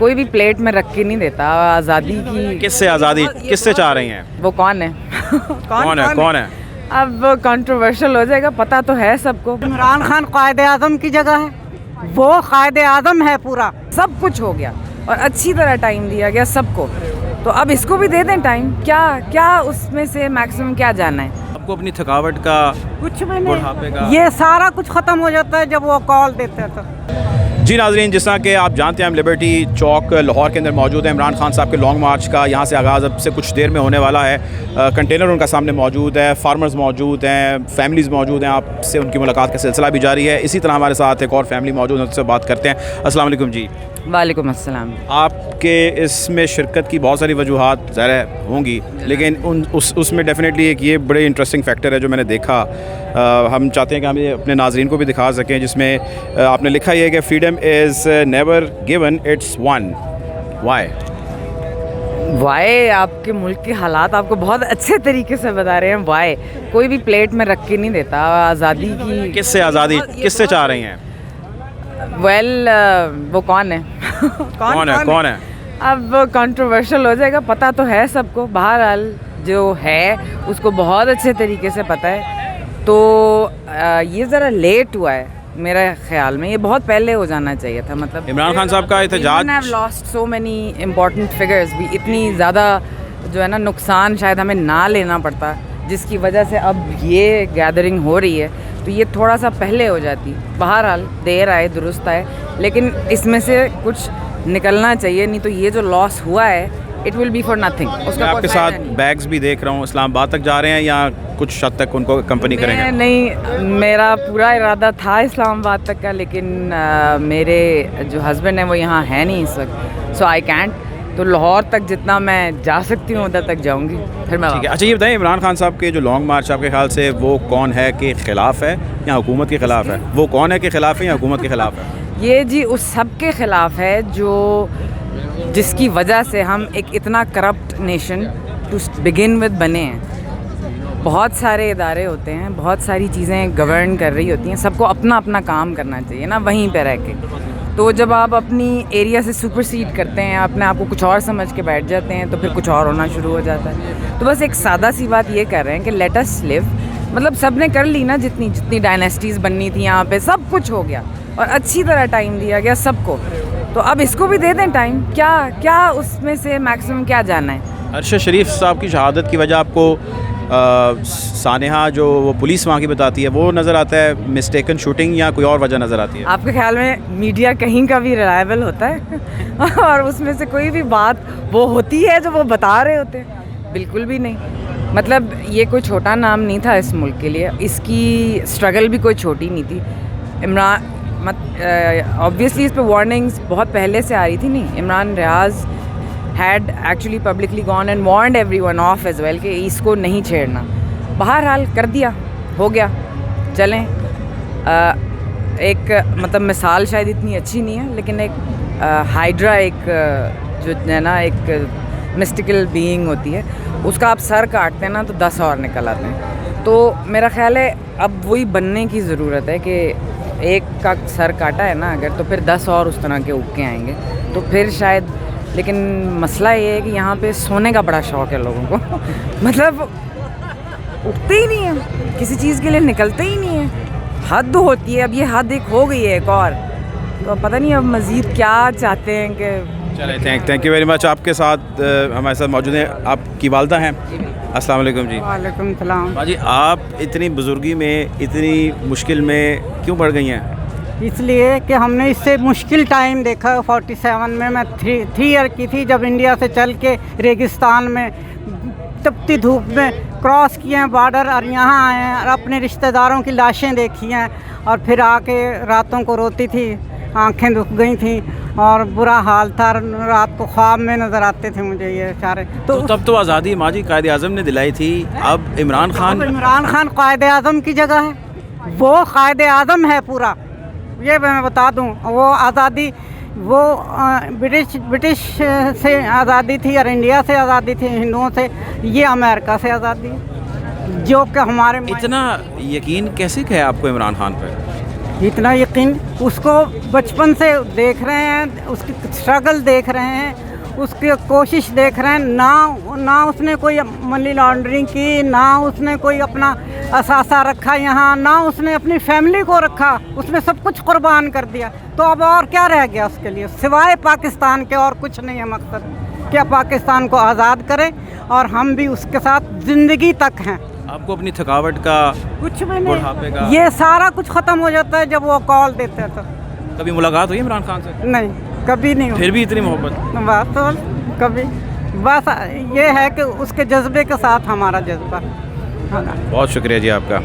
कोई भी प्लेट में रख के नहीं देता आज़ादी की। किससे आज़ादी किससे चाह रही हैं? वो कौन है? कौन है? अब कंट्रोवर्शियल हो जाएगा, पता तो है सबको। इमरान खान कायदे आज़म की जगह है, वो कायदे आज़म है पूरा। सब कुछ हो गया और अच्छी तरह टाइम दिया गया सबको, तो अब इसको भी दे दें टाइम। क्या उसमें से मैक्सिमम क्या जाना है? आपको अपनी थकावट का, कुछ भी बुढ़ापे का? नहीं, ये सारा कुछ ख़त्म हो जाता है जब वो कॉल देते हैं तो। जी नाजरीन, जिस तरह के आप जानते हैं हम लिबर्टी चौक लाहौर के अंदर मौजूद है। इमरान खान साहब के लॉन्ग मार्च का यहाँ से आगाज़ अब से कुछ देर में होने वाला है। कंटेनर उनका सामने मौजूद है, फार्मर्स मौजूद हैं, फैमिलीज़ मौजूद हैं। आपसे उनकी मुलाकात का सिलसिला भी जारी है। इसी तरह हमारे साथ एक और फैमिली मौजूद है, उनसे बात करते हैं। अस्सलाम वालेकुम जी। वालेकुम अस्सलाम। आपके इसमें शिरकत की बहुत सारी वजूहात ज़ाहिर होंगी, लेकिन उसमें डेफिनेटली एक ये बड़े इंटरेस्टिंग फैक्टर है जो मैंने देखा। हम चाहते हैं कि हम ये अपने नाजरीन को भी दिखा सकें, जिसमें आपने लिखा ये है कि freedom is never given, it's won. Why आपके मुल्क के हालात आपको बहुत अच्छे तरीके से बता रहे हैं। वाई कोई भी प्लेट में रख के नहीं देता आज़ादी की। किससे आज़ादी किससे चाह रही हैं? वो कौन है? कौन है? अब कंट्रोवर्शियल हो जाएगा, पता तो है सबको। बहरहाल जो है उसको बहुत अच्छे तरीके से पता है, तो ये ज़रा लेट हुआ है मेरे ख्याल में। ये बहुत पहले हो जाना चाहिए था। मतलब इमरान खान साहब का एहतजाज, have lost so many important figures, भी इतनी ज़्यादा जो है ना नुकसान शायद हमें ना लेना पड़ता, जिसकी वजह से अब ये गैदरिंग हो रही है, तो ये थोड़ा सा पहले हो जाती। बहरहाल देर आए दुरुस्त आए, लेकिन इसमें से कुछ निकलना चाहिए, नहीं तो ये जो लॉस हुआ है it will be for nothing. मैं आपके साथ बैग्स भी देख रहा हूँ। इस्लामाबाद तक जा रहे हैं या कुछ हद तक उनको कंपनी करेंगे? नहीं, मेरा पूरा इरादा था इस्लामाबाद तक का, लेकिन मेरे जो हस्बैंड हैं वो यहाँ है नहीं इस वक्त, सो आई कैंट। तो लाहौर तक जितना मैं जा सकती हूँ उधर तक जाऊँगी, फिर मैं। ठीक है। अच्छा ये बताइए, इमरान खान साहब के जो लॉन्ग मार्च आपके ख्याल से वो कौन है के ख़िलाफ़ है या हुकूमत के ख़िलाफ़ है? वो कौन है के ख़िलाफ़ है या हुकूमत के ख़िलाफ़ है? ये जी उस सब के ख़िलाफ़ है जो जिसकी वजह से हम एक इतना corrupt nation to begin with बने हैं। बहुत सारे इदारे होते हैं, बहुत सारी चीज़ें गवर्न कर रही होती हैं, सबको अपना अपना काम करना चाहिए ना वहीं पे रह के। तो जब आप अपनी एरिया से सुपरसीड करते हैं, अपने आप को कुछ और समझ के बैठ जाते हैं, तो फिर कुछ और होना शुरू हो जाता है। तो बस एक सादा सी बात ये कर रहे हैं कि लेट अस लिव। मतलब सब ने कर ली ना, जितनी डायनेस्टीज़ बननी थी यहाँ पे, सब कुछ हो गया और अच्छी तरह टाइम दिया गया सबको, तो अब इसको भी दे दें टाइम। क्या उसमें से मैक्सिमम क्या जाना है? अरशद शरीफ साहब की शहादत की वजह आपको सानेहा जो वो पुलिस वहाँ की बताती है वो नज़र आता है, मिस्टेकन शूटिंग, या कोई और वजह नज़र आती है? आपके ख्याल में मीडिया कहीं का भी रिलायबल होता है? और उसमें से कोई भी बात वो होती है जो वो बता रहे होते हैं? बिल्कुल भी नहीं। मतलब ये कोई छोटा नाम नहीं था इस मुल्क के लिए, इसकी स्ट्रगल भी कोई छोटी नहीं थी। इमरान ऑब्वियसली इस पे वार्निंग्स बहुत पहले से आ रही थी। नहीं, Imran Riaz had actually publicly gone and warned everyone of as well कि इसको नहीं छेड़ना। बहरहाल कर दिया, हो गया, चलें। एक मतलब मिसाल शायद इतनी अच्छी नहीं है, लेकिन एक हाइड्रा, एक जो है ना एक मिस्टिकल बीइंग होती है, उसका आप सर काटते हैं ना तो 10 और निकल आते हैं। तो मेरा ख्याल है अब वही बनने की ज़रूरत है कि एक का सर काटा है ना अगर, तो फिर 10 और उस तरह के उग के आएंगे, तो फिर शायद। लेकिन मसला ये है कि यहाँ पे सोने का बड़ा शौक़ है लोगों को। मतलब उठते ही नहीं है, किसी चीज़ के लिए निकलते ही नहीं है। हद होती है, अब ये हद एक हो गई है एक और, तो अब पता नहीं अब मज़ीद क्या चाहते हैं कि। चले, थैंक यू वेरी मच। आपके साथ हमारे साथ मौजूद हैं आपकी वालदा हैं। अस्सलाम वालेकुम जी। वालेकुम सलाम। बाजी, आप इतनी बुजुर्गी में इतनी मुश्किल में क्यों पड़ गई हैं? इसलिए कि हमने इससे मुश्किल टाइम देखा। 47 में मैं 3 ईयर की थी जब इंडिया से चल के रेगिस्तान में तपती धूप में क्रॉस किए हैं बॉर्डर, और यहाँ आए हैं और अपने रिश्तेदारों की लाशें देखी हैं, और फिर आके रातों को रोती थी, आंखें दुख गई थी और बुरा हाल था। रात को ख्वाब में नज़र आते थे मुझे ये सारे। तो तब तो आज़ादी माजी कायदे आज़म ने दिलाई थी। अब इमरान खान कायदे आज़म की जगह है, वो कायदे आज़म है पूरा। ये मैं बता दूं, वो आज़ादी वो ब्रिटिश से आज़ादी थी और इंडिया से आज़ादी थी, हिंदुओं से। ये अमेरिका से आज़ादी, जो कि हमारे इतना यकीन कैसे है आपको इमरान खान पर? इतना यकीन, उसको बचपन से देख रहे हैं, उसकी स्ट्रगल देख रहे हैं, उसकी कोशिश देख रहे हैं। ना उसने कोई मनी लॉन्ड्रिंग की, ना उसने कोई अपना असासा रखा यहाँ, ना उसने अपनी फैमिली को रखा, उसने सब कुछ कुर्बान कर दिया। तो अब और क्या रह गया उसके लिए सिवाय पाकिस्तान के? और कुछ नहीं है मकसद। क्या पाकिस्तान को आज़ाद करें और हम भी उसके साथ ज़िंदगी तक हैं। आपको अपनी थकावट का, कुछ भी बुढ़ापे का, नहीं, ये सारा कुछ ख़त्म हो जाता है जब वो कॉल देते हैं। तो कभी मुलाकात हुई इमरान खान से? नहीं, कभी नहीं हुई। फिर भी इतनी मोहब्बत? बस तो कभी, बस ये है कि उसके जज्बे के साथ हमारा जज्बा है ना। बहुत शुक्रिया जी आपका।